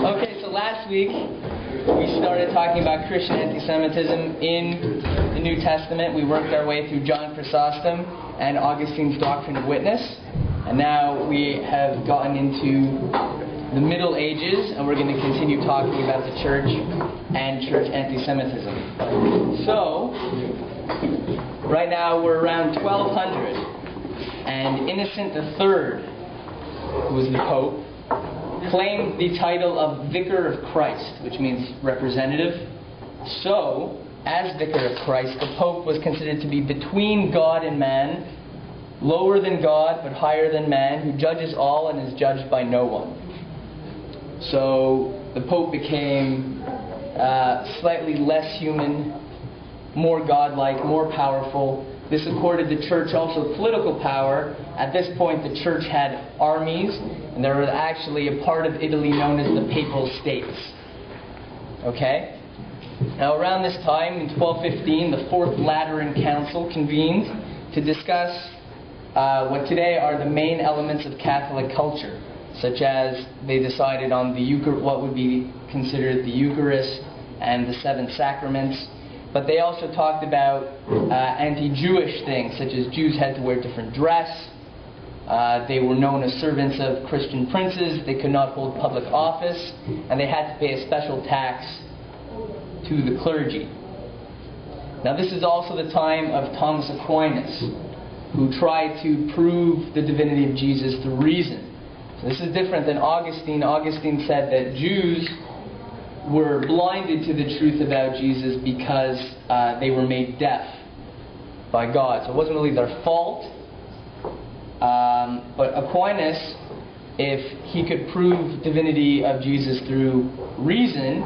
Okay, so last week we started talking about Christian anti-Semitism in the New Testament. We worked our way through John Chrysostom and Augustine's doctrine of witness. And now we have gotten into the Middle Ages, and we're going to continue talking about the church and church anti-Semitism. So, right now we're around 1200, and Innocent III, who was the Pope, claimed the title of Vicar of Christ, which means representative. So, as Vicar of Christ, the Pope was considered to be between God and man, lower than God but higher than man, who judges all and is judged by no one. So the Pope became slightly less human, more godlike, more powerful. This accorded the church also political power. At this point the church had armies, and there was actually a part of Italy known as the Papal States. Okay? Now around this time, in 1215, the Fourth Lateran Council convened to discuss what today are the main elements of Catholic culture, such as they decided on what would be considered the Eucharist and the seven sacraments. But they also talked about anti-Jewish things, such as Jews had to wear different dress. They were known as servants of Christian princes. They could not hold public office, and they had to pay a special tax to the clergy. Now this is also the time of Thomas Aquinas, who tried to prove the divinity of Jesus through reason. So this is different than Augustine. Augustine said that Jews were blinded to the truth about Jesus because they were made deaf by God. So it wasn't really their fault. But Aquinas, if he could prove divinity of Jesus through reason,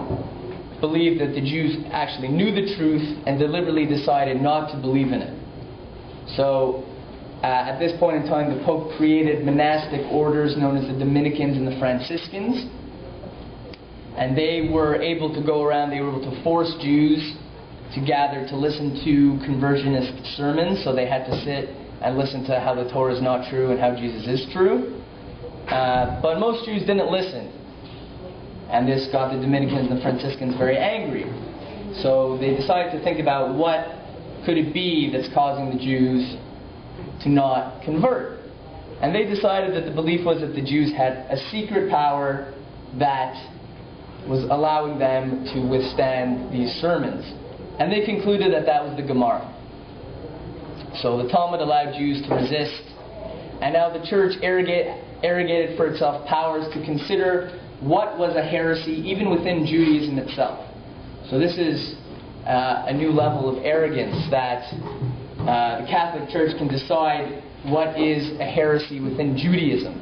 believed that the Jews actually knew the truth and deliberately decided not to believe in it. So at this point in time, the Pope created monastic orders known as the Dominicans and the Franciscans. And they were able to go around, they were able to force Jews to gather to listen to conversionist sermons. So they had to sit and listen to how the Torah is not true and how Jesus is true. But most Jews didn't listen. And this got the Dominicans and the Franciscans very angry. So they decided to think about what could it be that's causing the Jews to not convert. And they decided that the belief was that the Jews had a secret power that was allowing them to withstand these sermons. And they concluded that that was the Gemara. So the Talmud allowed Jews to resist, and now the church arrogated for itself powers to consider what was a heresy even within Judaism itself. So this is a new level of arrogance, that the Catholic Church can decide what is a heresy within Judaism.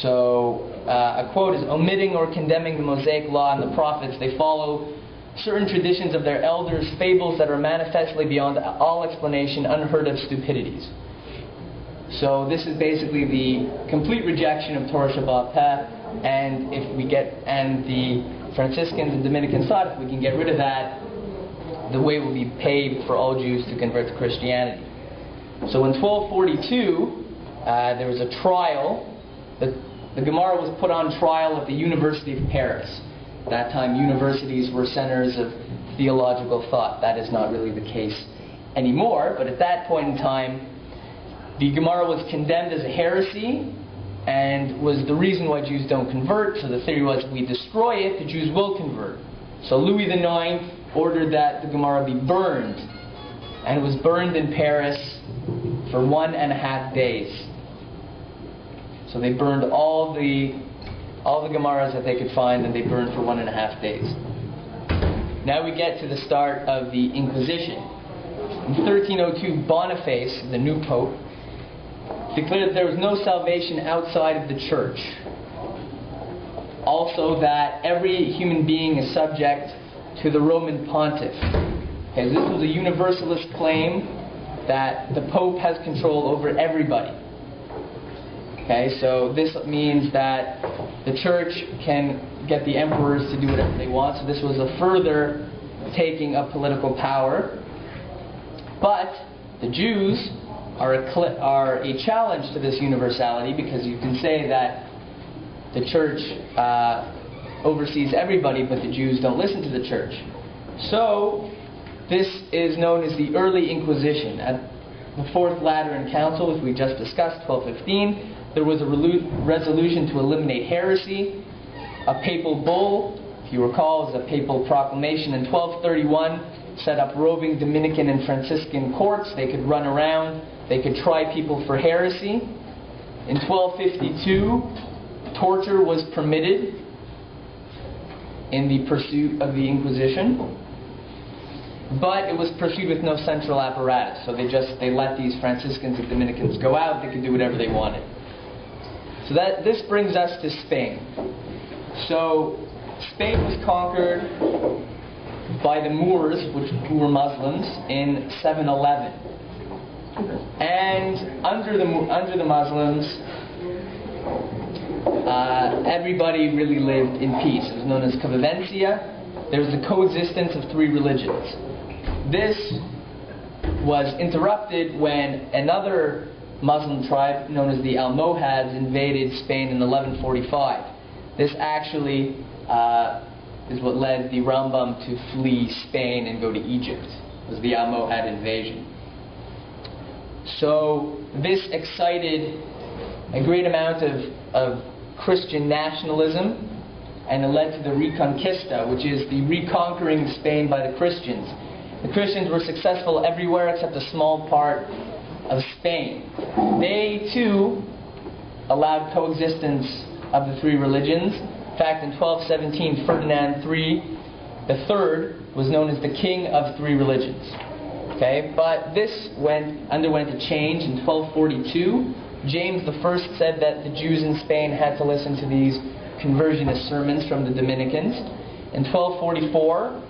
So a quote is, omitting or condemning the Mosaic law and the prophets, they follow certain traditions of their elders, fables that are manifestly beyond all explanation, unheard of stupidities. So this is basically the complete rejection of Torah Shabbat Peh, and the Franciscans and Dominicans thought if we can get rid of that, the way will be paved for all Jews to convert to Christianity. So in 1242, there was a trial. The Gemara was put on trial at the University of Paris. At that time, universities were centers of theological thought. That is not really the case anymore, but at that point in time, the Gemara was condemned as a heresy and was the reason why Jews don't convert. So the theory was, if we destroy it, the Jews will convert. So Louis IX ordered that the Gemara be burned, and it was burned in Paris for 1.5 days. So they burned all the Gemaras that they could find, and they burned for 1.5 days. Now we get to the start of the Inquisition. In 1302, Boniface, the new Pope, declared that there was no salvation outside of the church. Also that every human being is subject to the Roman Pontiff. Okay, this was a universalist claim that the Pope has control over everybody. Okay, so this means that the church can get the emperors to do whatever they want. So this was a further taking of political power. But the Jews are a challenge to this universality, because you can say that the church oversees everybody, but the Jews don't listen to the church. So this is known as the Early Inquisition. At the Fourth Lateran Council, which we just discussed, 1215, there was a resolution to eliminate heresy. A papal bull, if you recall, is a papal proclamation in 1231, set up roving Dominican and Franciscan courts. They could run around, they could try people for heresy. In 1252, torture was permitted in the pursuit of the Inquisition, but it was pursued with no central apparatus. So they let these Franciscans and Dominicans go out. They could do whatever they wanted. So this brings us to Spain. So Spain was conquered by the Moors, who were Muslims, in 711. And under the Muslims, everybody really lived in peace. It was known as convivencia. There was the coexistence of three religions. This was interrupted when another Muslim tribe, known as the Almohads, invaded Spain in 1145. This actually is what led the Rambam to flee Spain and go to Egypt. It was the Almohad invasion. So this excited a great amount of Christian nationalism, and it led to the Reconquista, which is the reconquering Spain by the Christians. The Christians were successful everywhere except a small part of Spain. They too allowed coexistence of the three religions. In fact, in 1217, Ferdinand III was known as the king of three religions. Okay, but this underwent a change in 1242. James I said that the Jews in Spain had to listen to these conversionist sermons from the Dominicans. In 1244,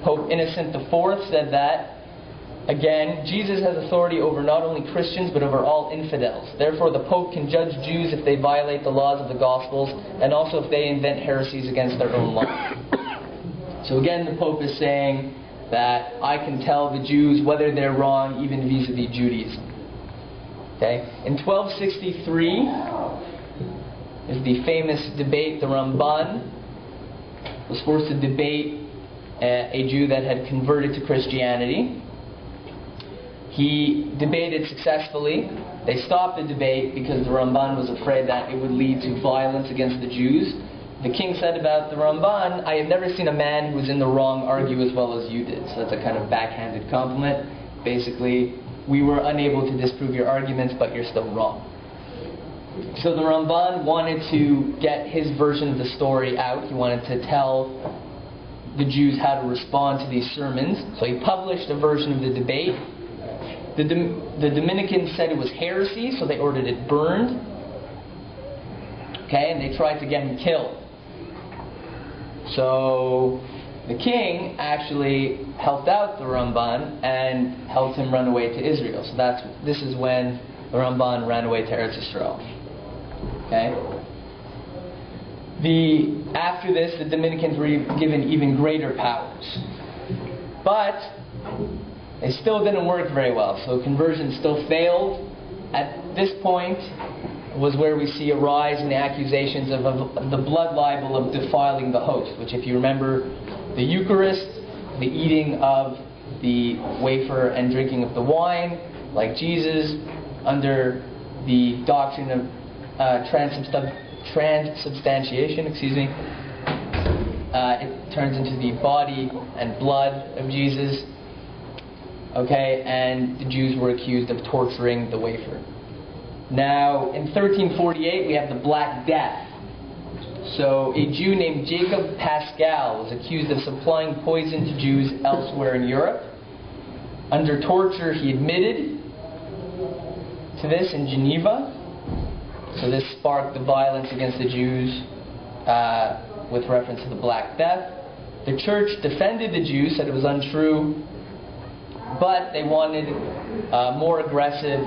Pope Innocent IV said that, again, Jesus has authority over not only Christians but over all infidels. Therefore, the Pope can judge Jews if they violate the laws of the Gospels, and also if they invent heresies against their own law. So again, the Pope is saying that I can tell the Jews whether they're wrong, even vis-a-vis Judaism. Okay? In 1263 is the famous debate. The Ramban was forced to debate a Jew that had converted to Christianity. He debated successfully. They stopped the debate because the Ramban was afraid that it would lead to violence against the Jews. The king said about the Ramban, I have never seen a man who was in the wrong argue as well as you did. So that's a kind of backhanded compliment. Basically, we were unable to disprove your arguments, but you're still wrong. So the Ramban wanted to get his version of the story out. He wanted to tell the Jews how to respond to these sermons. So he published a version of the debate. The Dominicans said it was heresy, so they ordered it burned. Okay, and they tried to get him killed. So the king actually helped out the Ramban and helped him run away to Israel. So this is when the Ramban ran away to Eretz Yisrael. Okay. After this, the Dominicans were given even greater powers, but they still didn't work very well. So conversion still failed. At this point was where we see a rise in the accusations of the blood libel of defiling the host, which, if you remember, the Eucharist, the eating of the wafer and drinking of the wine, like Jesus, under the doctrine of transubstantiation, it turns into the body and blood of Jesus. Okay, and the Jews were accused of torturing the wafer. Now, in 1348, we have the Black Death. So, a Jew named Jacob Pascal was accused of supplying poison to Jews elsewhere in Europe. Under torture, he admitted to this in Geneva. So this sparked the violence against the Jews with reference to the Black Death. The church defended the Jews, said it was untrue, but they wanted more aggressive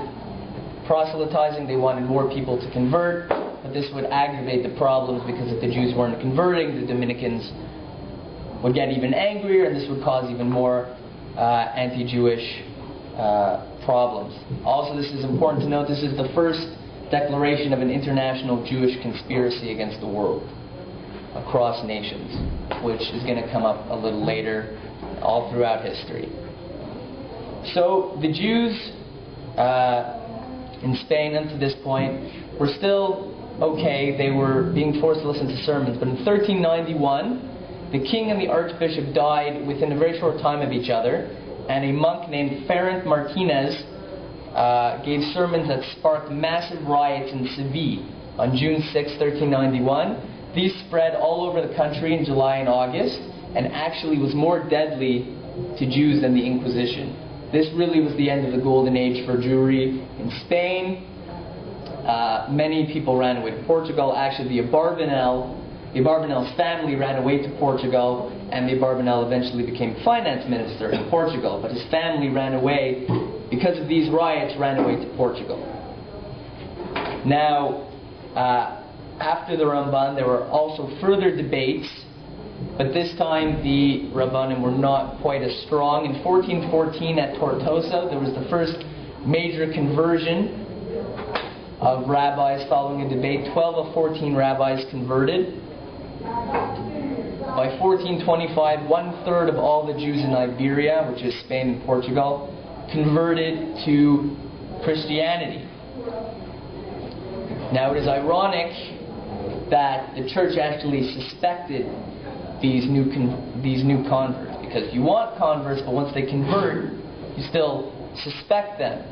proselytizing. They wanted more people to convert, but this would aggravate the problems because if the Jews weren't converting, the Dominicans would get even angrier, and this would cause even more anti-Jewish problems. Also, this is important to note, this is the first declaration of an international Jewish conspiracy against the world. across nations, which is going to come up a little later all throughout history. So the Jews in Spain up to this point were still okay. They were being forced to listen to sermons. But in 1391, the king and the archbishop died within a very short time of each other, and a monk named Ferrant Martinez gave sermons that sparked massive riots in Seville on June 6, 1391. These spread all over the country in July and August, and actually was more deadly to Jews than the Inquisition. This really was the end of the golden age for Jewry in Spain. Many people ran away to Portugal. Actually, the Abarbanel's family ran away to Portugal, and the Abarbanel eventually became finance minister in Portugal. But his family ran away, because of these riots, ran away to Portugal. Now, after the Ramban, there were also further debates, but this time the Rabbanim were not quite as strong. In 1414 at Tortosa, there was the first major conversion of rabbis following a debate. 12 of 14 rabbis converted. By 1425, 1/3 of all the Jews in Iberia, which is Spain and Portugal, converted to Christianity. Now, it is ironic that the church actually suspected these new converts, because you want converts, but once they convert, you still suspect them.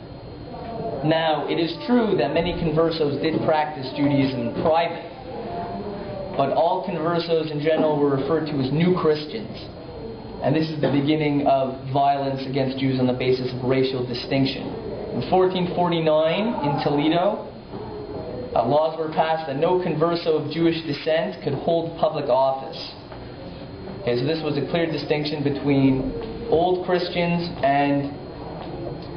Now, it is true that many conversos did practice Judaism in private, but all conversos in general were referred to as new Christians. And this is the beginning of violence against Jews on the basis of racial distinction. In 1449, in Toledo, laws were passed that no converso of Jewish descent could hold public office. Okay, so this was a clear distinction between old Christians and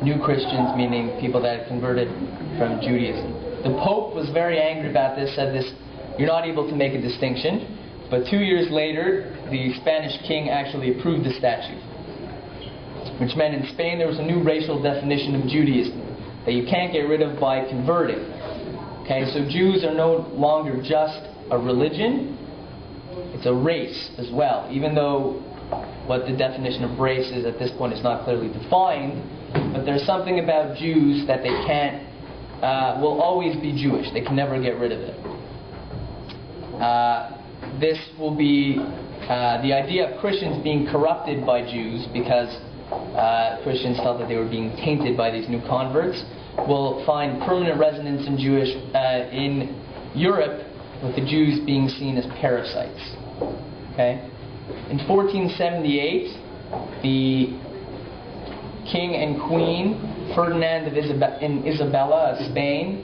new Christians, meaning people that had converted from Judaism. The Pope was very angry about this, said this, you're not able to make a distinction. But 2 years later, the Spanish king actually approved the statute, which meant in Spain there was a new racial definition of Judaism that you can't get rid of by converting. Okay, so Jews are no longer just a religion, it's a race as well, even though what the definition of race is at this point is not clearly defined. But there's something about Jews that they can't, will always be Jewish. They can never get rid of it. This will be the idea of Christians being corrupted by Jews, because Christians felt that they were being tainted by these new converts, will find permanent resonance in in Europe, with the Jews being seen as parasites. Okay? In 1478, the King and Queen Ferdinand and Isabella of Spain,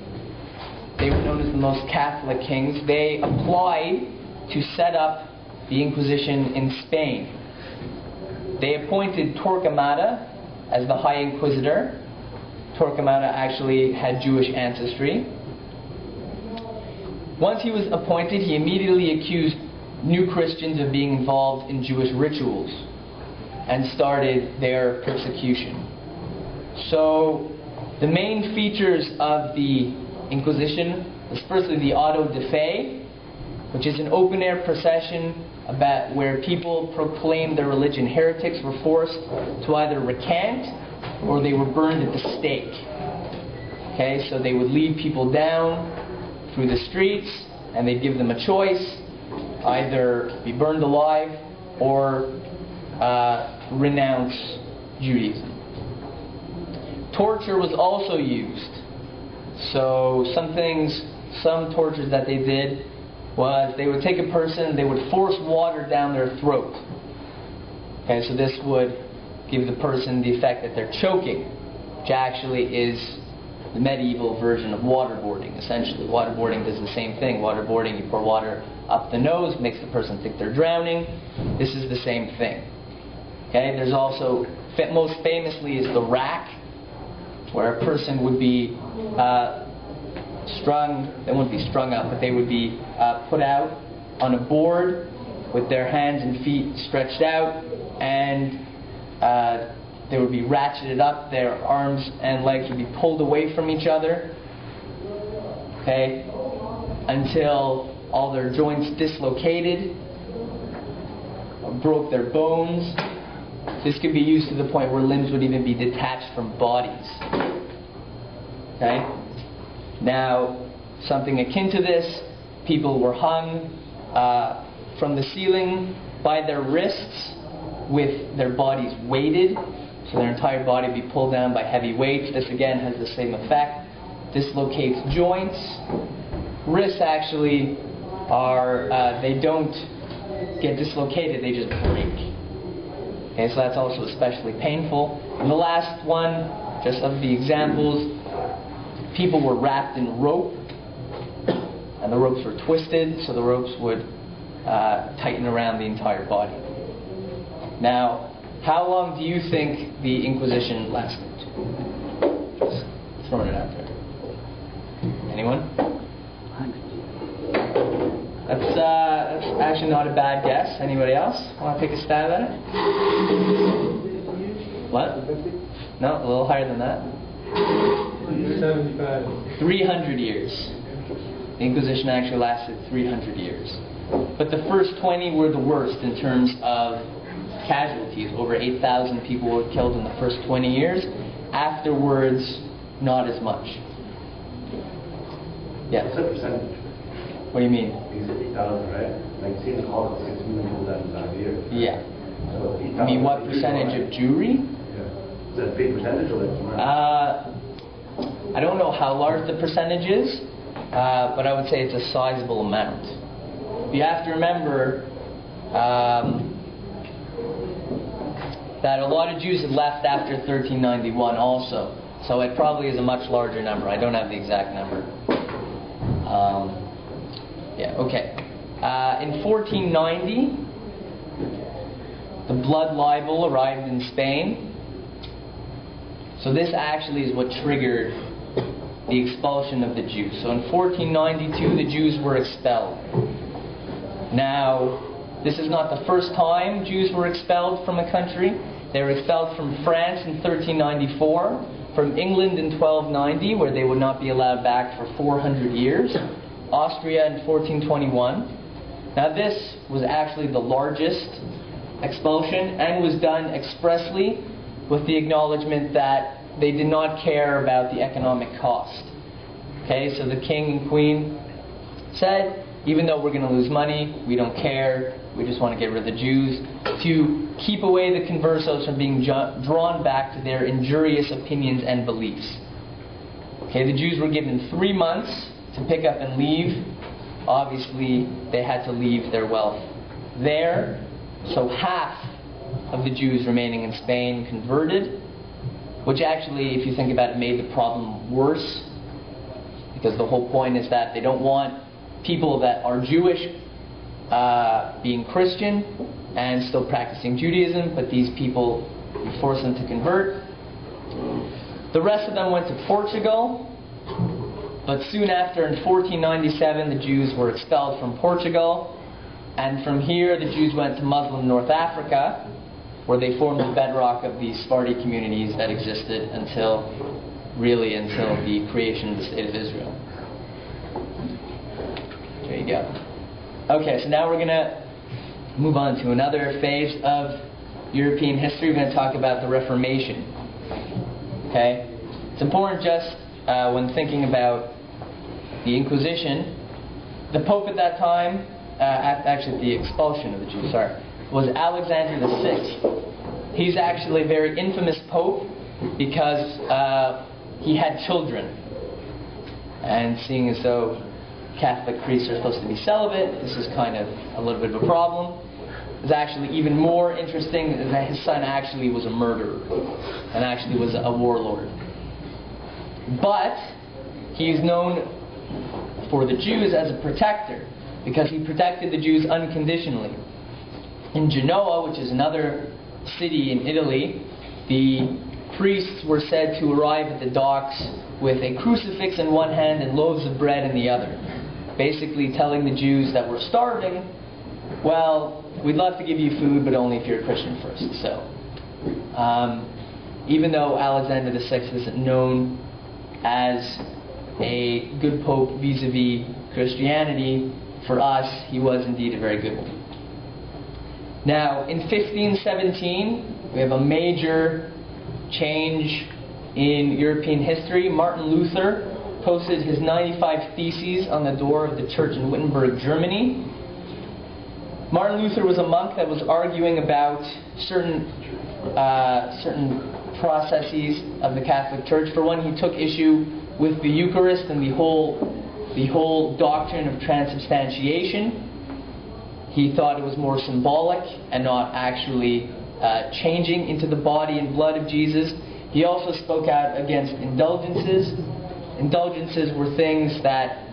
they were known as the most Catholic kings. They applied to set up the Inquisition in Spain. They appointed Torquemada as the High Inquisitor. Torquemada actually had Jewish ancestry. Once he was appointed, he immediately accused new Christians of being involved in Jewish rituals and started their persecution. So the main features of the Inquisition was firstly the auto de fe, which is an open-air procession where people proclaimed their religion. Heretics were forced to either recant or they were burned at the stake. Okay, so they would lead people down through the streets, and they'd give them a choice: either be burned alive or renounce Judaism. Torture was also used. So some tortures that they did was they would take a person, they would force water down their throat. Okay, so this would give the person the effect that they're choking, which actually is the medieval version of waterboarding, essentially. Waterboarding does the same thing. Waterboarding, you pour water up the nose, makes the person think they're drowning. This is the same thing. Okay, there's also, most famously, is the rack, where a person would be they wouldn't be strung up, but they would be put out on a board with their hands and feet stretched out, and they would be ratcheted up, their arms and legs would be pulled away from each other, okay, until all their joints dislocated, broke their bones. This could be used to the point where limbs would even be detached from bodies. Okay? Now, something akin to this, people were hung from the ceiling by their wrists with their bodies weighted, so their entire body would be pulled down by heavy weights. This again has the same effect. Dislocates joints. Wrists actually are, they don't get dislocated, they just break. Okay, so that's also especially painful. And the last one, just of the examples, people were wrapped in rope, and the ropes were twisted, so the ropes would tighten around the entire body. Now, how long do you think the Inquisition lasted? Just throwing it out there. Anyone? That's actually not a bad guess. Anybody else want to take a stab at it? What? No, a little higher than that. 75. 300 years. The Inquisition actually lasted 300 years. But the first 20 were the worst in terms of casualties. Over 8,000 people were killed in the first 20 years. Afterwards, not as much. Yeah. What's the percentage? What do you mean? You said 8,000, right? Like, you see in the Holocaust, 6 million people died in 5 years. Yeah. So I mean, what percentage of Jewry? Yeah. Is that a big percentage or like more? I don't know how large the percentage is, but I would say it's a sizable amount. You have to remember that a lot of Jews had left after 1391 also. So it probably is a much larger number. I don't have the exact number. Yeah, okay. In 1490, the blood libel arrived in Spain. So this actually is what triggered the expulsion of the Jews. So in 1492, the Jews were expelled. Now, this is not the first time Jews were expelled from a country. They were expelled from France in 1394, from England in 1290, where they would not be allowed back for 400 years, Austria in 1421. Now this was actually the largest expulsion and was done expressly with the acknowledgement that they did not care about the economic cost. Okay, so the king and queen said, even though we're going to lose money, we don't care, we just want to get rid of the Jews, to keep away the conversos from being drawn back to their injurious opinions and beliefs. Okay, the Jews were given 3 months to pick up and leave. Obviously, they had to leave their wealth there. So half of the Jews remaining in Spain converted, which actually, if you think about it, made the problem worse. Because the whole point is that they don't want people that are Jewish being Christian and still practicing Judaism, but these people, you force them to convert. The rest of them went to Portugal, but soon after, in 1497, the Jews were expelled from Portugal, and from here the Jews went to Muslim North Africa, where they formed the bedrock of the Sephardi communities that existed until the creation of the State of Israel. There you go. Okay, so now we're going to move on to another phase of European history. We're going to talk about the Reformation. Okay? It's important just when thinking about the Inquisition, the Pope at that time, actually the expulsion of the Jews, was Alexander VI. He's actually a very infamous Pope because he had children. And seeing as though Catholic priests are supposed to be celibate, this is kind of a little bit of a problem. It's actually even more interesting that his son actually was a murderer and actually was a warlord. But he's known for the Jews as a protector because he protected the Jews unconditionally. In Genoa, which is another city in Italy, the priests were said to arrive at the docks with a crucifix in one hand and loaves of bread in the other, basically telling the Jews that were starving, well, we'd love to give you food, but only if you're a Christian first. So, even though Alexander VI isn't known as a good pope vis-a-vis Christianity, for us, he was indeed a very good one. Now, in 1517, we have a major change in European history. Martin Luther posted his 95 Theses on the door of the church in Wittenberg, Germany. Martin Luther was a monk that was arguing about certain processes of the Catholic Church. For one, he took issue with the Eucharist and the whole doctrine of transubstantiation. He thought it was more symbolic and not actually changing into the body and blood of Jesus. He also spoke out against indulgences. Indulgences were things that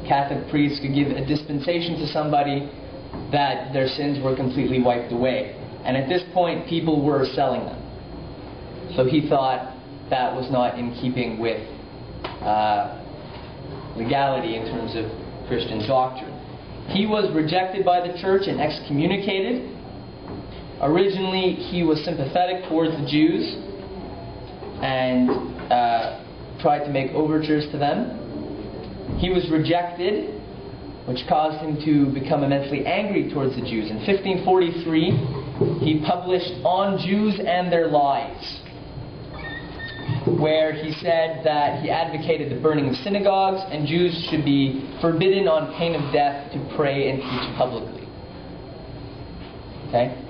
Catholic priests could give a dispensation to somebody that their sins were completely wiped away. And at this point, people were selling them. So he thought that was not in keeping with legality in terms of Christian doctrine. He was rejected by the church and excommunicated. Originally, he was sympathetic towards the Jews and tried to make overtures to them. He was rejected, which caused him to become immensely angry towards the Jews. In 1543, he published On Jews and Their Lives, where he said that he advocated the burning of synagogues and Jews should be forbidden on pain of death to pray and teach publicly. Okay?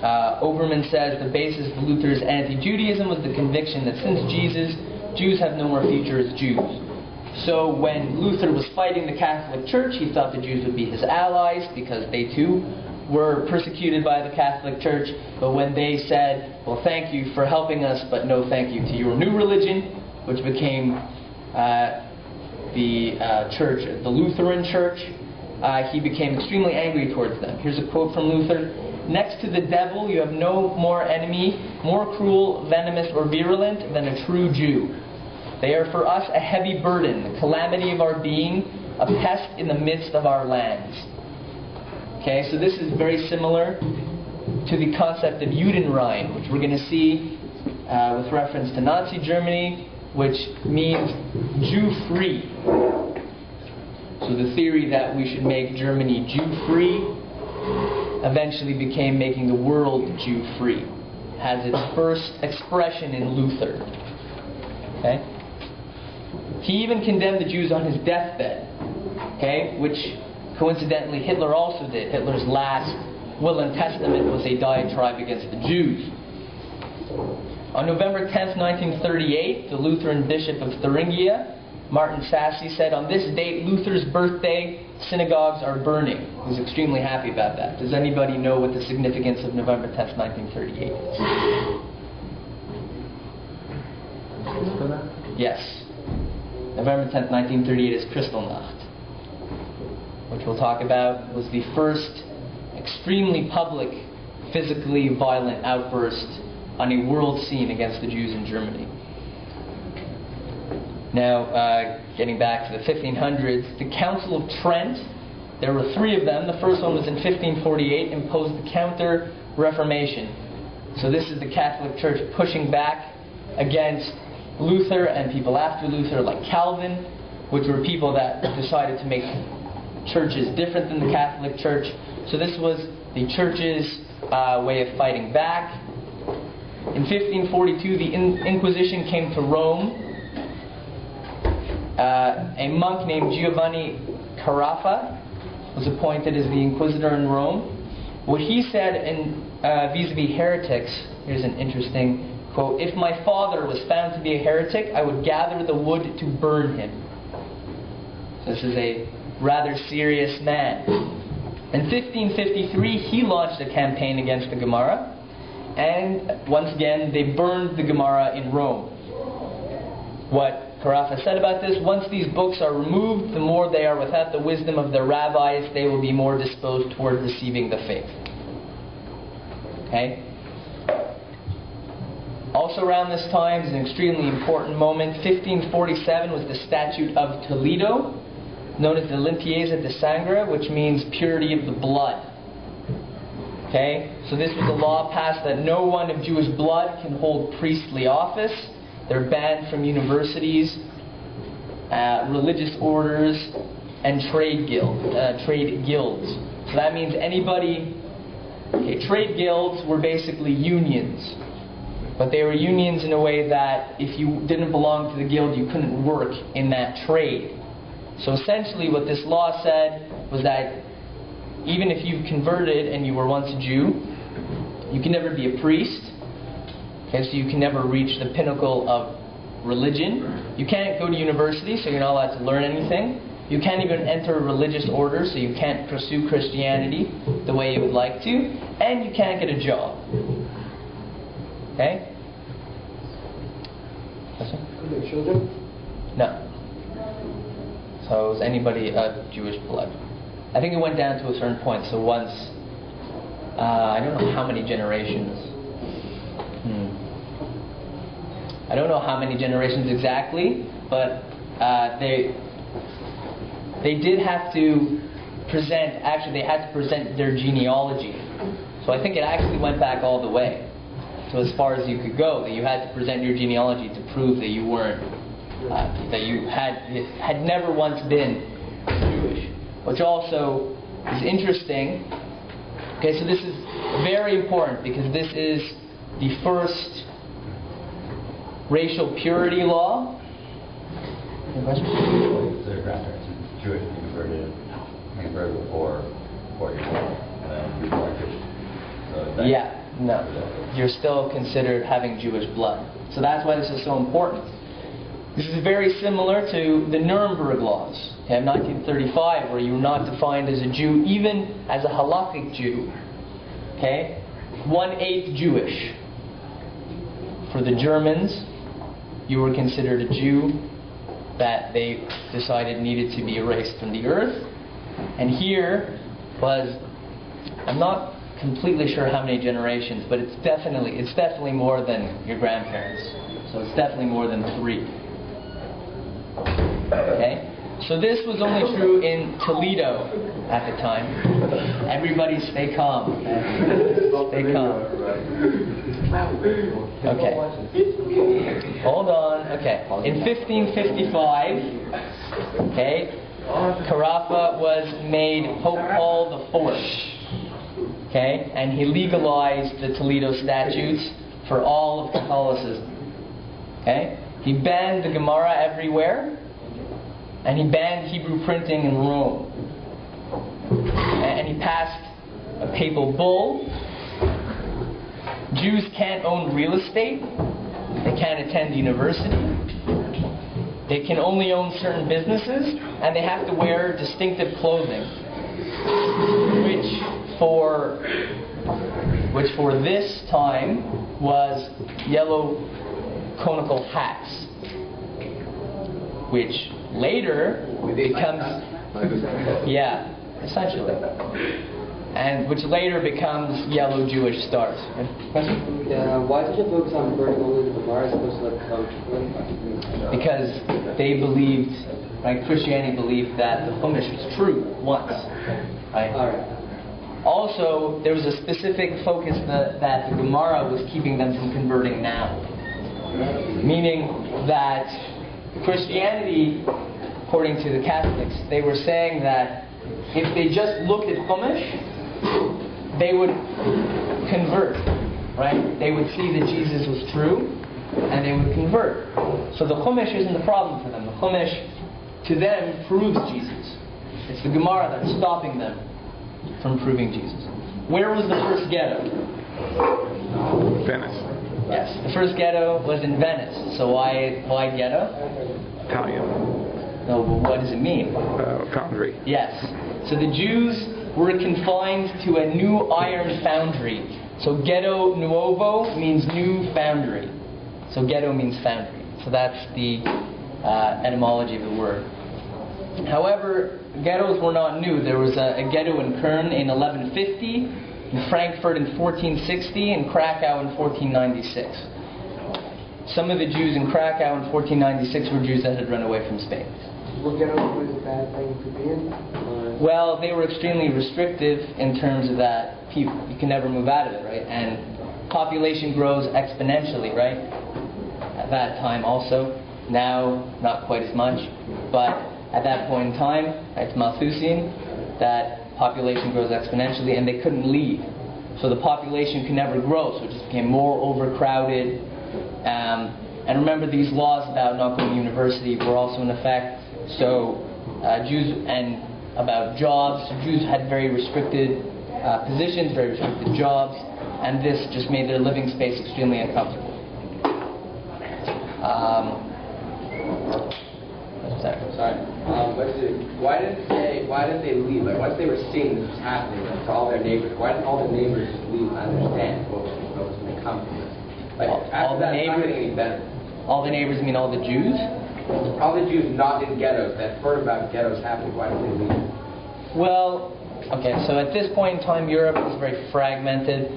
Obermann says the basis of Luther's anti-Judaism was the conviction that since Jesus, Jews have no more future as Jews. So when Luther was fighting the Catholic Church, he thought the Jews would be his allies because they too were persecuted by the Catholic Church. But when they said, well, thank you for helping us, but no thank you to your new religion, which became the Lutheran Church, he became extremely angry towards them. Here's a quote from Luther. Next to the devil, you have no more enemy, more cruel, venomous, or virulent than a true Jew. They are for us a heavy burden, the calamity of our being, a pest in the midst of our lands. Okay, so this is very similar to the concept of Judenrein, which we're going to see with reference to Nazi Germany, which means Jew-free. So the theory that we should make Germany Jew-free eventually became making the world Jew-free. It has its first expression in Luther. Okay? He even condemned the Jews on his deathbed, okay, which coincidentally Hitler also did. Hitler's last will and testament was a diatribe against the Jews. On November 10th, 1938, the Lutheran Bishop of Thuringia, Martin Sassy, said, on this date, Luther's birthday, synagogues are burning. He was extremely happy about that. Does anybody know what the significance of November 10th, 1938 is? Yes. November 10th, 1938 is Kristallnacht, which we'll talk about, was the first extremely public, physically violent outburst on a world scene against the Jews in Germany. Now, getting back to the 1500s, the Council of Trent, there were three of them. The first one was in 1548, imposed the Counter-Reformation. So this is the Catholic Church pushing back against Luther and people after Luther, like Calvin, which were people that decided to make churches different than the Catholic Church. So this was the church's way of fighting back. In 1542, the Inquisition came to Rome. A monk named Giovanni Carafa was appointed as the Inquisitor in Rome. What he said in vis-a-vis heretics, here's an interesting quote, if my father was found to be a heretic, I would gather the wood to burn him. So this is a rather serious man. In 1553, he launched a campaign against the Gemara, and once again, they burned the Gemara in Rome. What Carafa said about this, once these books are removed, the more they are without the wisdom of their rabbis, they will be more disposed toward receiving the faith. Okay? Also around this time is an extremely important moment. 1547 was the Statute of Toledo, known as the Limpieza de Sangre, which means purity of the blood. Okay? So this was a law passed that no one of Jewish blood can hold priestly office. They're banned from universities, religious orders, and trade guilds. So that means anybody. Okay, trade guilds were basically unions, but they were unions in a way that if you didn't belong to the guild, you couldn't work in that trade. So essentially, what this law said was that even if you've converted and you were once a Jew, you can never be a priest. Okay, so you can never reach the pinnacle of religion. You can't go to university, so you're not allowed to learn anything. You can't even enter a religious order, so you can't pursue Christianity the way you would like to. And you can't get a job. Okay? Are they children? No. So is anybody of Jewish blood? I think it went down to a certain point. So once, I don't know how many generations. I don't know how many generations exactly, but they did have to present, actually they had to present their genealogy. So I think it actually went back all the way. So as far as you could go, that you had to present your genealogy to prove that you weren't, that you had never once been Jewish. Which also is interesting. Okay, so this is very important because this is the first racial purity law. Any questions? Their grandparents are Jewish and converted before 40 years old, and then born Christian. So Yeah, no. You're still considered having Jewish blood. So that's why this is so important. This is very similar to the Nuremberg laws of 1935, where you were not defined as a Jew, even as a halakhic Jew. Okay? 1/8 Jewish. For the Germans, you were considered a Jew that they decided needed to be erased from the earth. And here was, I'm not completely sure how many generations, but it's definitely more than your grandparents. So it's definitely more than 3. Okay? So this was only true in Toledo at the time. Everybody stay calm. Okay? Stay calm. Okay. Hold on. Okay. In 1555, okay, Carafa was made Pope Paul IV. Okay? And he legalized the Toledo statutes for all of Catholicism. Okay? He banned the Gemara everywhere. And he banned Hebrew printing in Rome. And he passed a papal bull. Jews can't own real estate. They can't attend university. They can only own certain businesses. And they have to wear distinctive clothing. Which for this time was yellow conical hats. Which later becomes, yeah, essentially, and which later becomes yellow Jewish stars. Question? Why did you focus on burning only the Gemara as opposed to like Because they believed, right? Christianity believed that the Chumash was true once, right? All right. Also, there was a specific focus that the Gemara was keeping them from converting now, meaning that Christianity, according to the Catholics, they were saying that if they just looked at Chumash, they would convert, right? They would see that Jesus was true, and they would convert. So the Chumash isn't the problem for them. The Chumash, to them, proves Jesus. It's the Gemara that's stopping them from proving Jesus. Where was the first ghetto? Venice. Yes, the first ghetto was in Venice. So why ghetto? Italian. No, but what does it mean? Foundry. Yes. So the Jews were confined to a new iron foundry. So ghetto nuovo means new foundry. So ghetto means foundry. So that's the etymology of the word. However, ghettos were not new. There was a ghetto in Köln in 1150. In Frankfurt in 1460, and Krakow in 1496. Some of the Jews in Krakow in 1496 were Jews that had run away from Spain. Were ghettos always a bad thing to be in? Well, they were extremely restrictive in terms of that you can never move out of it, right? And population grows exponentially, right? At that time also. Now, not quite as much. But at that point in time, it's Malthusian, that population grows exponentially, and they couldn't leave. So the population could never grow, so it just became more overcrowded. And remember, these laws about not going to university were also in effect. So Jews, and about jobs, Jews had very restricted positions, very restricted jobs, and this just made their living space extremely uncomfortable. Sorry. Why did they leave? Like, once they were seeing this was happening to all their neighbors, why didn't all the neighbors just leave and understand what was going to come from this? Like, after that, it's not getting any better. All the neighbors, mean all the Jews? All the Jews not in ghettos that heard about ghettos happening, why did they leave? Well, okay, so at this point in time, Europe was very fragmented.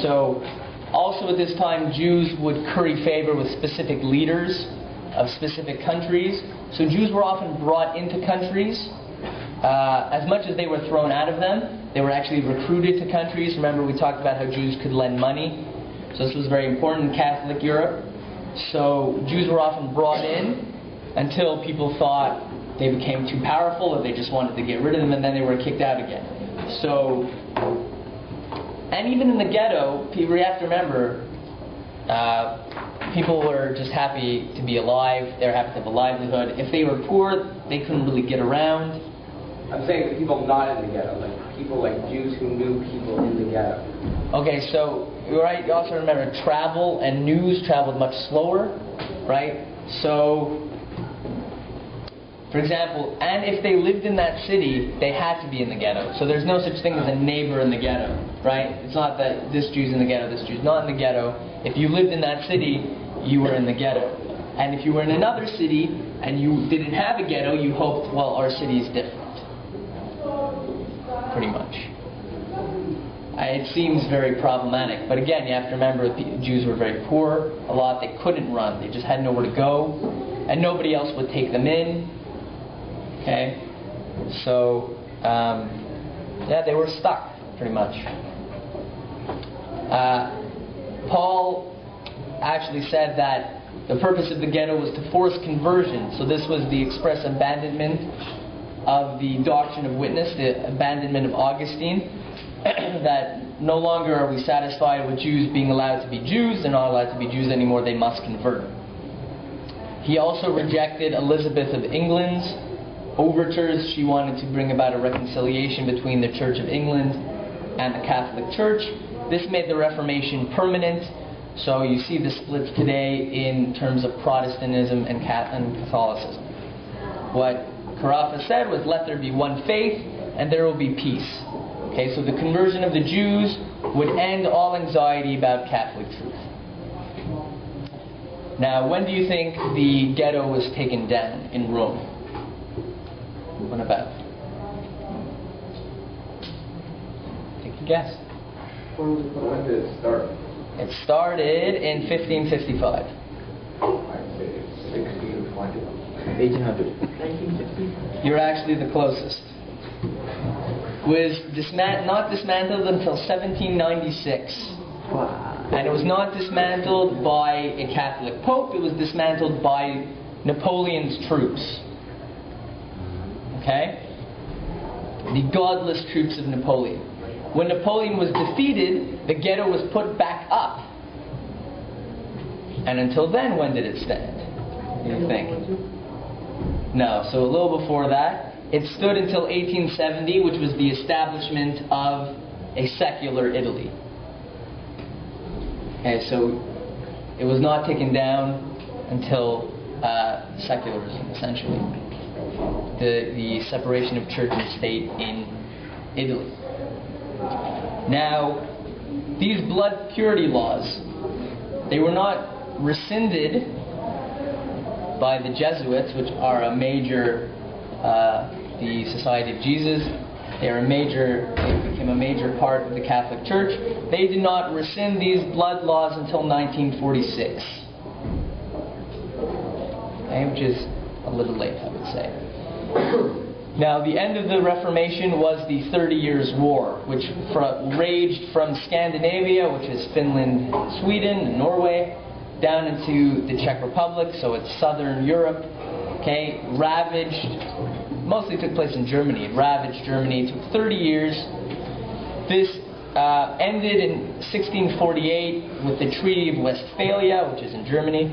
So also at this time, Jews would curry favor with specific leaders of specific countries. So Jews were often brought into countries. As much as they were thrown out of them, they were actually recruited to countries. Remember, we talked about how Jews could lend money. So this was very important in Catholic Europe. So Jews were often brought in until people thought they became too powerful, or they just wanted to get rid of them, and then they were kicked out again. So, and even in the ghetto, you have to remember, people were just happy to be alive. They were happy to have a livelihood. If they were poor, they couldn't really get around. I'm saying the people not in the ghetto, like people like Jews who knew people in the ghetto. Okay, so right, you also remember travel and news traveled much slower, right? So, for example, and if they lived in that city, they had to be in the ghetto. So there's no such thing as a neighbor in the ghetto, right? It's not that this Jew's in the ghetto, this Jew's not in the ghetto. If you lived in that city, you were in the ghetto. And if you were in another city and you didn't have a ghetto, you hoped, well, our city is different. Pretty much. It seems very problematic. But again, you have to remember, Jews were very poor a lot. They couldn't run. They just had nowhere to go. And nobody else would take them in. Okay? So, yeah, they were stuck, pretty much. Paul actually said that the purpose of the ghetto was to force conversion. So this was the express abandonment of the doctrine of witness, the abandonment of Augustine, that no longer are we satisfied with Jews being allowed to be Jews. They're not allowed to be Jews anymore. They must convert. He also rejected Elizabeth of England's overtures. She wanted to bring about a reconciliation between the Church of England and the Catholic Church. This made the Reformation permanent. So you see the splits today in terms of Protestantism and Catholicism. What Carafa said was, let there be one faith and there will be peace. Okay, so the conversion of the Jews would end all anxiety about Catholic truth. Now, when do you think the ghetto was taken down in Rome? When about? Take a guess. When did it start? It started in 1555. I'd say 1620. 1800. 1950. You're actually the closest. Was not dismantled until 1796. Wow. And it was not dismantled by a Catholic Pope, it was dismantled by Napoleon's troops. Okay? The godless troops of Napoleon. When Napoleon was defeated, the ghetto was put back up. And until then, when did it stand? What do you think? No, so a little before that. It stood until 1870, which was the establishment of a secular Italy. Okay, so it was not taken down until secularism, essentially. The separation of church and state in Italy. Now, these blood purity laws, they were not rescinded by the Jesuits, which are a major, the Society of Jesus. They became a major part of the Catholic Church. They did not rescind these blood laws until 1946. Okay, which is a little late, I would say. Now, the end of the Reformation was the 30 Years' War, which raged from Scandinavia, which is Finland, Sweden, and Norway, down into the Czech Republic, so it's southern Europe, okay, ravaged mostly took place in Germany. It ravaged Germany. It took 30 years. This ended in 1648 with the Treaty of Westphalia, which is in Germany.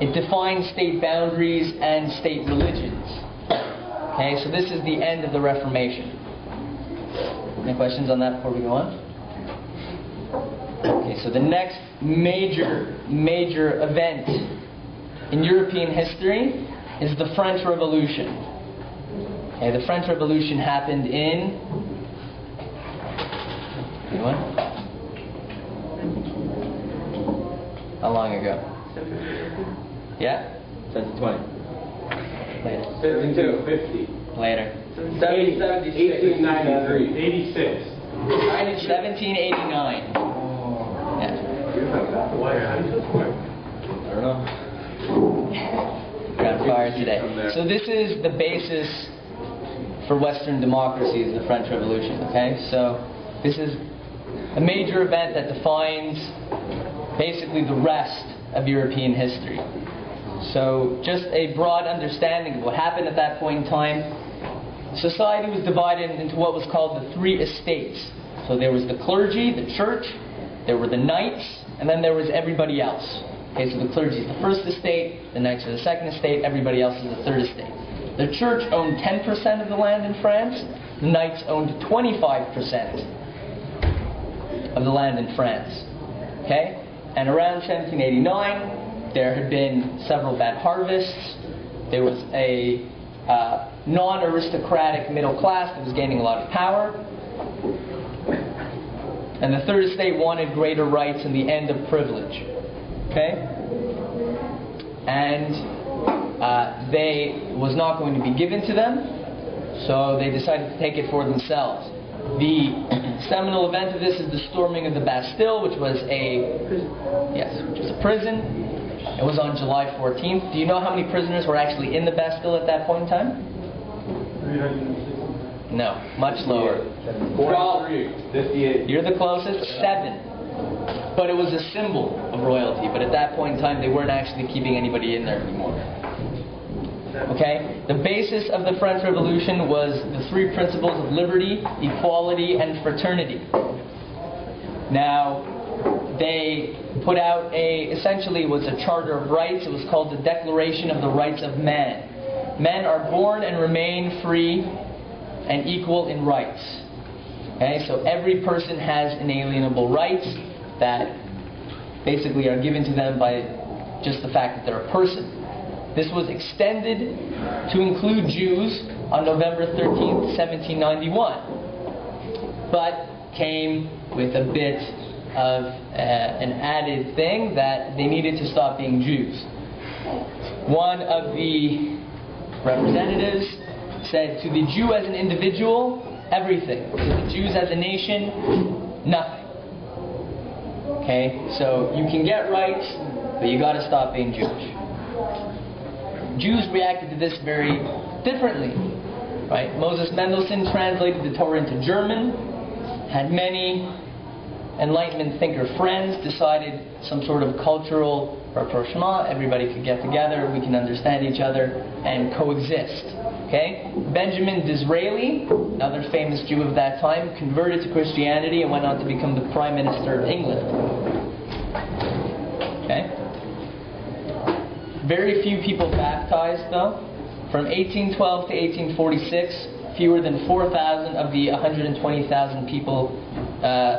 It defined state boundaries and state religions. Okay, so this is the end of the Reformation. Any questions on that before we go on? Okay, so the next major event in European history is the French Revolution. Okay, the French Revolution happened in... Anyone? How long ago? Yeah? 2020. Later. 52. Later. 1793. 86. 1789. Yeah. Why? I don't know. Got fired today. So this is the basis for Western democracy, is the French Revolution. Okay? So this is a major event that defines basically the rest of European history. So just a broad understanding of what happened at that point in time. Society was divided into what was called the three estates. So there was the clergy, the church, there were the knights, and then there was everybody else. Okay, so the clergy is the first estate, the knights are the second estate, everybody else is the third estate. The church owned 10% of the land in France, the knights owned 25% of the land in France. Okay? And around 1789, there had been several bad harvests. There was a non-aristocratic middle class that was gaining a lot of power. And the third estate wanted greater rights and the end of privilege. Okay? And they was not going to be given to them, so they decided to take it for themselves. The seminal event of this is the storming of the Bastille, which was a prison. It was on July 14th. Do you know how many prisoners were actually in the Bastille at that point in time? 360. No, much lower. 58. You're the closest. 7. But it was a symbol of royalty. But at that point in time, they weren't actually keeping anybody in there anymore. Okay? The basis of the French Revolution was the three principles of liberty, equality, and fraternity. Now, they put out essentially it was a charter of rights. It was called the Declaration of the Rights of Man. Men are born and remain free and equal in rights. Okay? So every person has inalienable rights that basically are given to them by just the fact that they're a person. This was extended to include Jews on November 13th, 1791, but came with a bit of an added thing that they needed to stop being Jews. One of the representatives said, to the Jew as an individual, everything. To the Jews as a nation, nothing. Okay, so you can get rights, but you got to stop being Jewish. Jews reacted to this very differently, right? Moses Mendelssohn translated the Torah into German, had many Enlightenment thinker friends, decided some sort of cultural rapprochement, everybody could get together, we can understand each other, and coexist. Okay? Benjamin Disraeli, another famous Jew of that time, converted to Christianity and went on to become the Prime Minister of England. Okay? Very few people baptized, though. From 1812 to 1846, fewer than 4,000 of the 120,000 people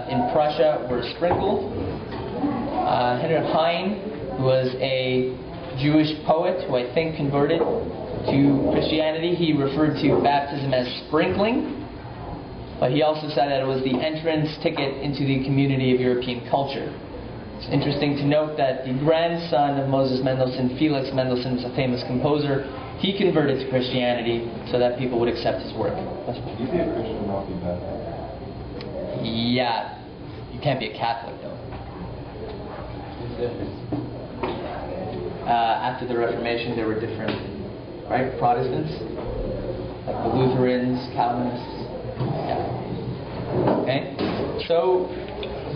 in Prussia were sprinkled. Henry Heine, who was a Jewish poet who I think converted to Christianity, he referred to baptism as sprinkling, but he also said that it was the entrance ticket into the community of European culture. It's interesting to note that the grandson of Moses Mendelssohn, Felix Mendelssohn, is a famous composer. He converted to Christianity so that people would accept his work. You be a Christian and not be baptized? Yeah, you can't be a Catholic though. After the Reformation, there were different, right? Protestants, like the Lutherans, Calvinists. Yeah. Okay. So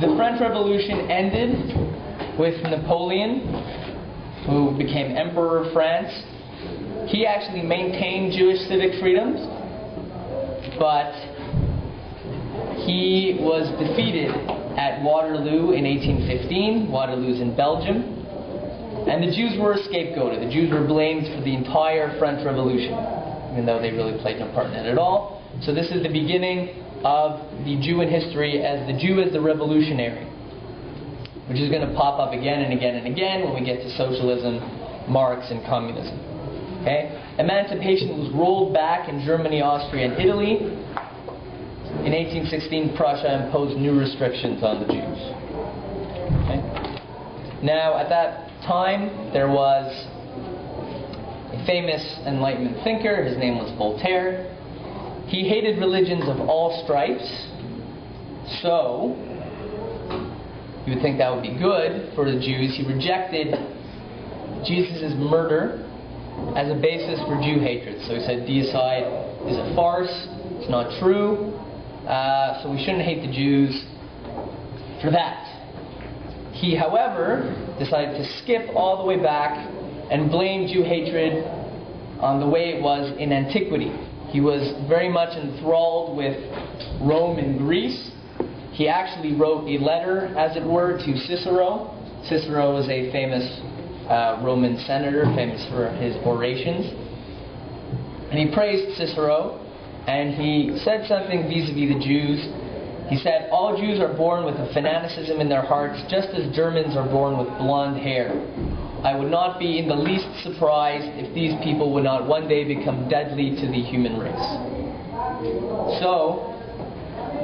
the French Revolution ended with Napoleon, who became Emperor of France. He actually maintained Jewish civic freedoms, but he was defeated at Waterloo in 1815. Waterloo's in Belgium. And the Jews were scapegoated. The Jews were blamed for the entire French Revolution, even though they really played no part in it at all. So this is the beginning of the Jew in history as the Jew as the revolutionary, which is going to pop up again and again and again when we get to socialism, Marx, and communism. Okay? Emancipation was rolled back in Germany, Austria, and Italy. In 1816, Prussia imposed new restrictions on the Jews. Okay? Now, at that time, there was a famous Enlightenment thinker. His name was Voltaire. He hated religions of all stripes, so you would think that would be good for the Jews. He rejected Jesus' murder as a basis for Jew hatred. So he said, deicide is a farce, it's not true, so we shouldn't hate the Jews for that. He, however, decided to skip all the way back and blame Jew hatred on the way it was in antiquity. He was very much enthralled with Rome and Greece. He actually wrote a letter, as it were, to Cicero. Cicero was a famous Roman senator, famous for his orations. And he praised Cicero, and he said something vis-a-vis the Jews. He said, all Jews are born with a fanaticism in their hearts, just as Germans are born with blonde hair. I would not be in the least surprised if these people would not one day become deadly to the human race. So,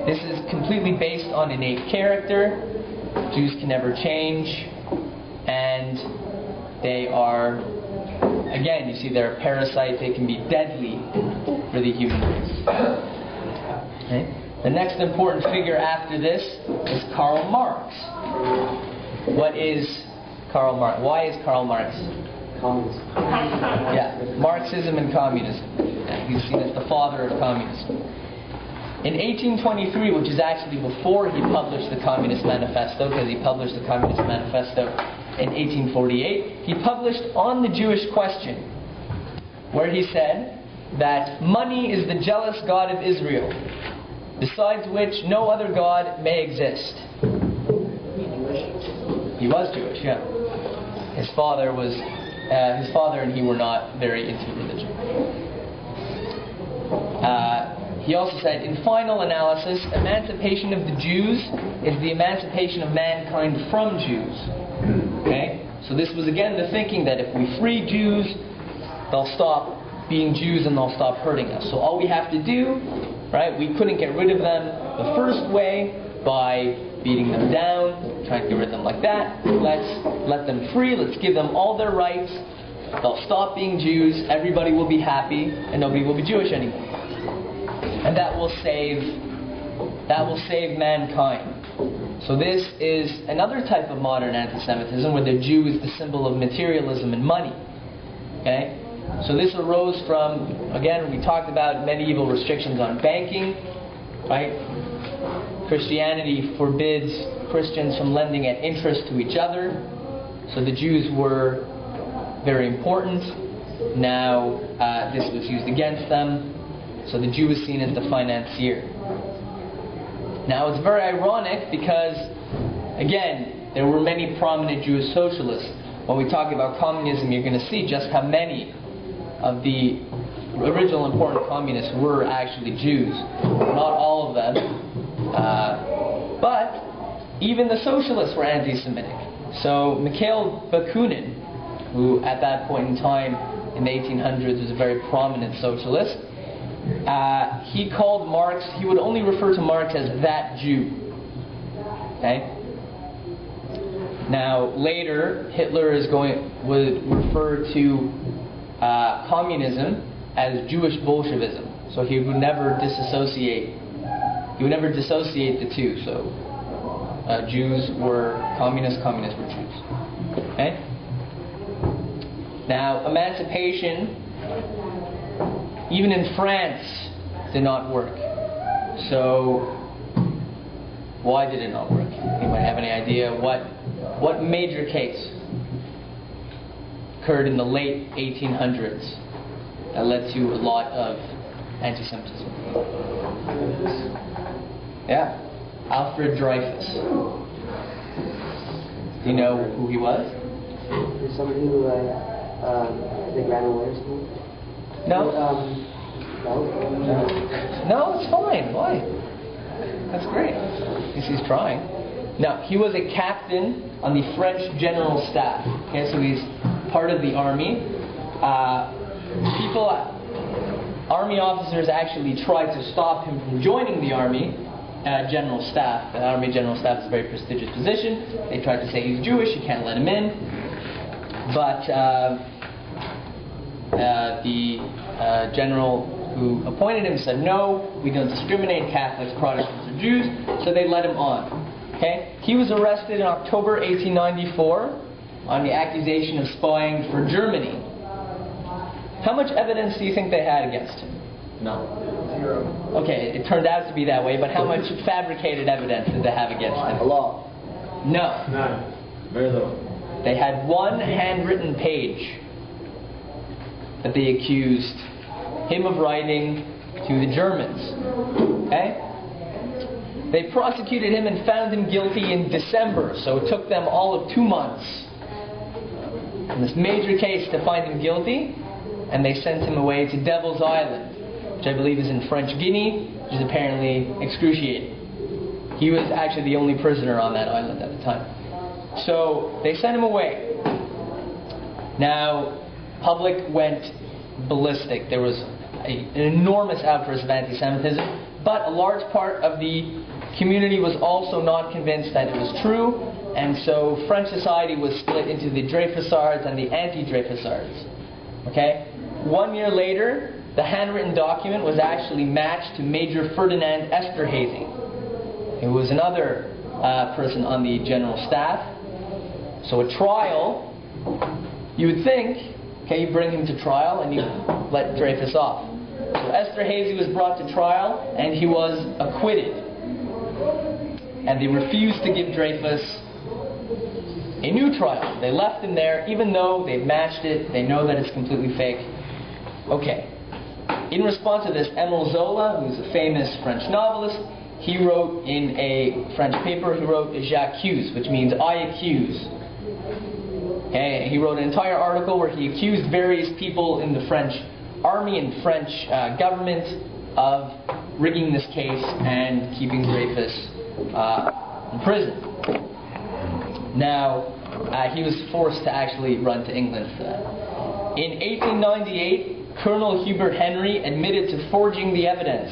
this is completely based on innate character. Jews can never change. And they are, again, you see they're a parasite. They can be deadly for the human race. Okay? The next important figure after this is Karl Marx. What is Karl Marx? Why is Karl Marx? Communism. Yeah, Marxism and communism. He's seen as the father of communism. In 1823, which is actually before he published the Communist Manifesto, because he published the Communist Manifesto in 1848, he published On the Jewish Question, where he said that money is the jealous God of Israel, besides which no other God may exist. He was Jewish, yeah. His father and he were not very into religion. He also said, in final analysis, emancipation of the Jews is the emancipation of mankind from Jews. Okay? So this was again the thinking that if we free Jews, they'll stop being Jews and they'll stop hurting us. So all we have to do, right, we couldn't get rid of them the first way by beating them down, trying to get rid of them like that. Let's let them free, let's give them all their rights. They'll stop being Jews, everybody will be happy, and nobody will be Jewish anymore. And that will save mankind. So this is another type of modern anti-Semitism where the Jew is the symbol of materialism and money. Okay? So this arose from, again, we talked about medieval restrictions on banking, right? Christianity forbids Christians from lending at interest to each other. So the Jews were very important. Now this was used against them. So the Jew was seen as the financier. Now it's very ironic because, again, there were many prominent Jewish socialists. When we talk about communism, you're going to see just how many of the original important communists were actually Jews. Not all of them. But even the socialists were anti-Semitic. So Mikhail Bakunin, who at that point in time in the 1800s was a very prominent socialist, he called Marx, he would only refer to Marx as that Jew. Okay? Now Later Hitler would refer to communism as Jewish Bolshevism. So he would never disassociate the two. So Jews were communists, communists were Jews. Okay? Now emancipation, even in France, did not work. So why did it not work? Anybody have any idea what major case occurred in the late 1800s that led to a lot of anti-Semitism. Yeah, Alfred Dreyfus. Do you know who he was? Is somebody who they ran away or something? No? No? No, it's fine. Why? That's great. At least he's trying. No, he was a captain on the French general staff. Okay, so he's part of the army. Army officers actually tried to stop him from joining the army general staff. The army general staff is a very prestigious position. They tried to say he's Jewish, you can't let him in. But the general who appointed him said, no, we don't discriminate, Catholics, Protestants, or Jews, so they let him on. Okay? He was arrested in October 1894 on the accusation of spying for Germany. How much evidence do you think they had against him? No. Zero. Okay, it turned out to be that way, but how much fabricated evidence did they have against him? A lot. No. None. Very little. They had one handwritten page that they accused him of writing to the Germans. Okay? They prosecuted him and found him guilty in December, so it took them all of 2 months in this major case to find him guilty, and they sent him away to Devil's Island, which I believe is in French Guinea, which is apparently excruciating. He was actually the only prisoner on that island at the time. So they sent him away. Now, public went ballistic. There was an enormous outburst of anti-Semitism, but a large part of the community was also not convinced that it was true, and so French society was split into the Dreyfusards and the anti-Dreyfusards. Okay? 1 year later, the handwritten document was actually matched to Major Ferdinand Esterhazy, who was another person on the general staff. So a trial, you would think, okay, you bring him to trial and you let Dreyfus off. So Esterhazy was brought to trial and he was acquitted. And they refused to give Dreyfus a new trial. They left him there even though they've matched it, they know that it's completely fake. Okay. In response to this, Émile Zola, who's a famous French novelist, he wrote in a French paper, he wrote J'accuse, which means I accuse. Okay, he wrote an entire article where he accused various people in the French army and French government of rigging this case and keeping Dreyfus in prison. Now, he was forced to actually run to England for that. In 1898, Colonel Hubert Henry admitted to forging the evidence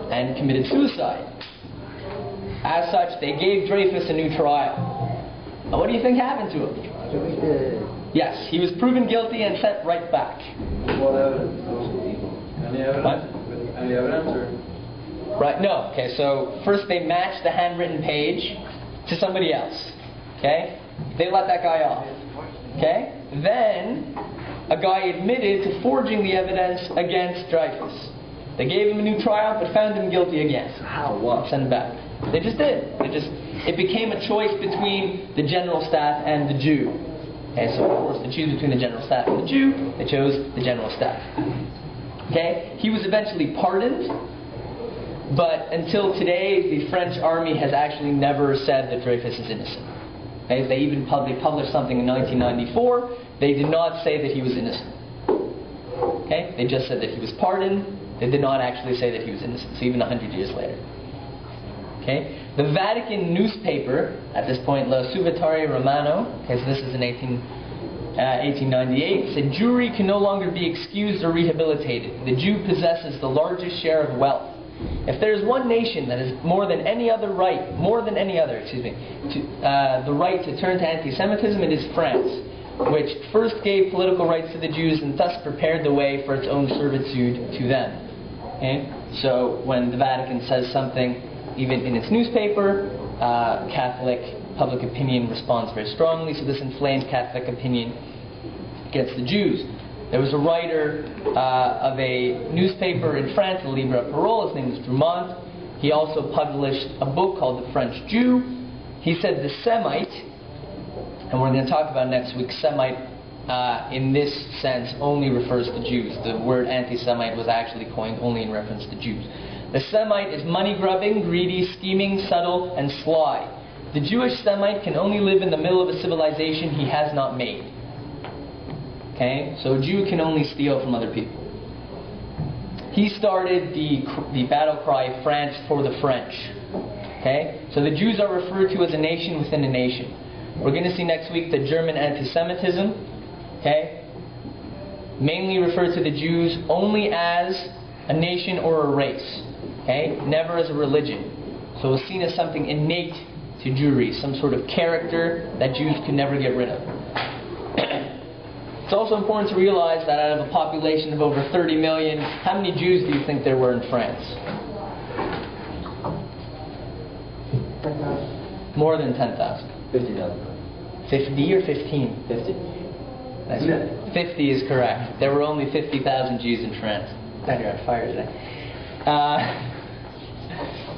and committed suicide. As such, they gave Dreyfus a new trial. Now, what do you think happened to him? Yes, he was proven guilty and sent right back. What evidence? Any evidence? What? Any evidence or? Right, no. Okay, so first they matched the handwritten page to somebody else. Okay? They let that guy off. Okay? Then a guy admitted to forging the evidence against Dreyfus. They gave him a new trial but found him guilty again. How? What? Sent him back. They just did. It became a choice between the general staff and the Jew. And so, of course, to choose between the general staff and the Jew, they chose the general staff. Okay? He was eventually pardoned, but until today, the French army has actually never said that Dreyfus is innocent. Okay? They published something in 1994. They did not say that he was innocent. Okay? They just said that he was pardoned. They did not actually say that he was innocent, so even 100 years later. Okay? The Vatican newspaper, at this point, La Suvetare Romano, okay, so this is in 1898, said Jewry can no longer be excused or rehabilitated. The Jew possesses the largest share of wealth. If there is one nation that has the right to turn to anti-Semitism, it is France, which first gave political rights to the Jews and thus prepared the way for its own servitude to them. Okay? So when the Vatican says something, even in its newspaper, Catholic public opinion responds very strongly, so this inflamed Catholic opinion against the Jews. There was a writer of a newspaper in France, the Libre Parole, his name was Drummond. He also published a book called The French Jew. He said the Semite, and we're going to talk about next week, Semite in this sense, only refers to Jews. The word anti-Semite was actually coined only in reference to Jews. The Semite is money-grubbing, greedy, scheming, subtle, and sly. The Jewish Semite can only live in the middle of a civilization he has not made. Okay? So a Jew can only steal from other people. He started the battle cry, France for the French. Okay? So the Jews are referred to as a nation within a nation. We're going to see next week the German anti-Semitism. Okay? Mainly referred to the Jews only as a nation or a race. Okay? Never as a religion. So it was seen as something innate to Jewry, some sort of character that Jews could never get rid of. It's also important to realize that out of a population of over 30 million, how many Jews do you think there were in France? 10,000. More than 10,000. 50,000. 50 or 15? 50. That's 50 is correct. There were only 50,000 Jews in France. Glad you're on fire today.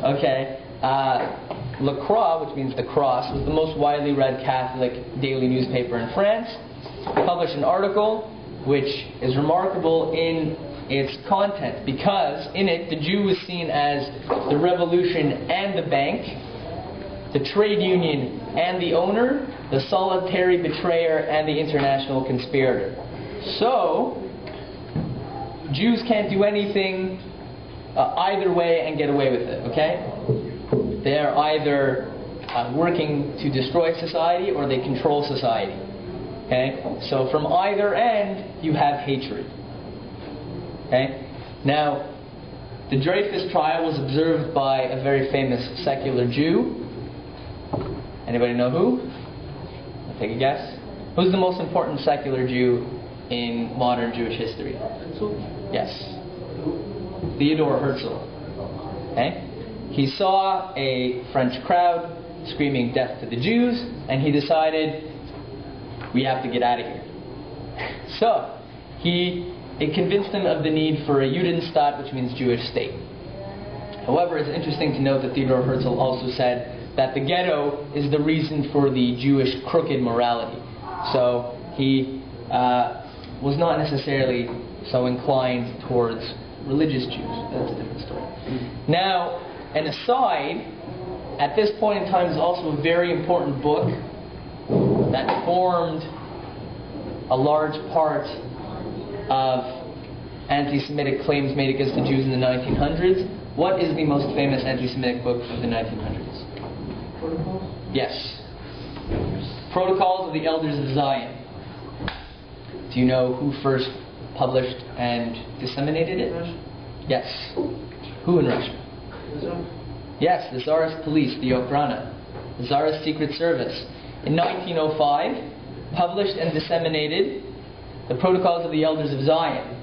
Okay. La Croix, which means the cross, was the most widely read Catholic daily newspaper in France. It published an article which is remarkable in its content because in it the Jew was seen as the revolution and the bank, the trade union and the owner, the solitary betrayer and the international conspirator. So, Jews can't do anything either way and get away with it, okay? They're either working to destroy society or they control society. Okay? So from either end, you have hatred. Okay? Now, the Dreyfus trial was observed by a very famous secular Jew. Anybody know who? I'll take a guess. Who's the most important secular Jew in modern Jewish history? Yes. Theodor Herzl. Okay? He saw a French crowd screaming death to the Jews, and he decided, we have to get out of here. So, it convinced him of the need for a Judenstaat, which means Jewish state. However, it's interesting to note that Theodor Herzl also said that the ghetto is the reason for the Jewish crooked morality. So, he was not necessarily so inclined towards religious Jews. That's a different story. Now, an aside, at this point in time is also a very important book that formed a large part of anti-Semitic claims made against the Jews in the 1900s. What is the most famous anti-Semitic book of the 1900s? Protocols? Yes. Protocols of the Elders of Zion. Do you know who first published and disseminated it? Russia? Yes. Who in Russia? Yes, the Tsarist police, the Okhrana. The Tsarist Secret Service. In 1905, published and disseminated the Protocols of the Elders of Zion.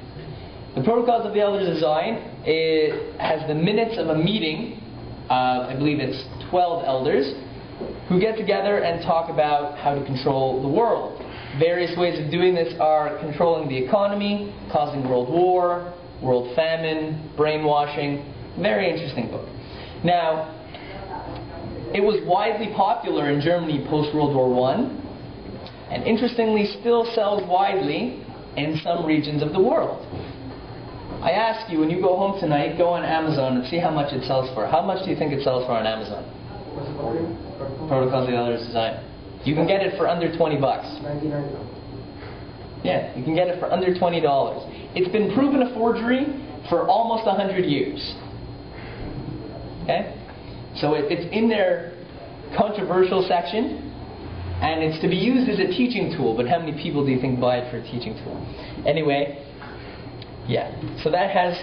The Protocols of the Elders of Zion has the minutes of a meeting of, I believe it's 12 elders, who get together and talk about how to control the world. Various ways of doing this are controlling the economy, causing world war, world famine, brainwashing. Very interesting book. Now, it was widely popular in Germany post-World War I, and interestingly still sells widely in some regions of the world. I ask you, when you go home tonight, go on Amazon and see how much it sells for. How much do you think it sells for on Amazon? What's it called? Protocols of the Elders Design. You can get it for under $20. $99. Yeah, you can get it for under $20. It's been proven a forgery for almost 100 years. Okay? So it's in their controversial section, and it's to be used as a teaching tool, but how many people do you think buy it for a teaching tool? Anyway, yeah, so that has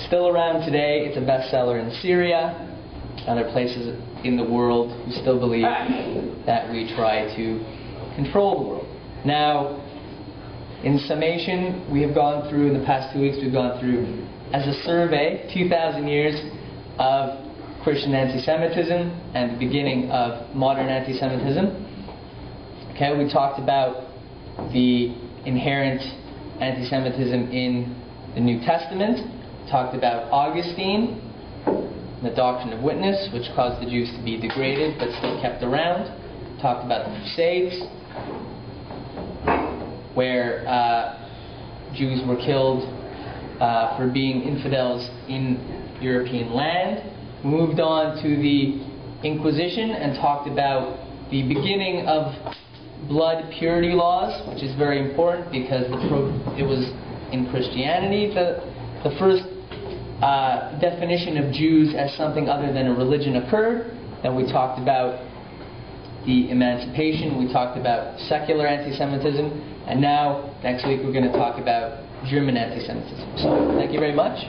still around today. It's a bestseller in Syria, other places in the world who still believe that we try to control the world. Now, in summation, we have gone through, in the past 2 weeks, we've gone through, as a survey, 2,000 years of Christian anti-Semitism and the beginning of modern anti-Semitism. Okay, we talked about the inherent anti-Semitism in the New Testament. Talked about Augustine, the doctrine of witness, which caused the Jews to be degraded but still kept around. Talked about the Crusades. where Jews were killed for being infidels in European land. We moved on to the Inquisition and talked about the beginning of blood purity laws, which is very important because it was in Christianity the first definition of Jews as something other than a religion occurred. Then we talked about the emancipation, we talked about secular anti-Semitism, and now next week we're going to talk about German anti-Semitism. So thank you very much.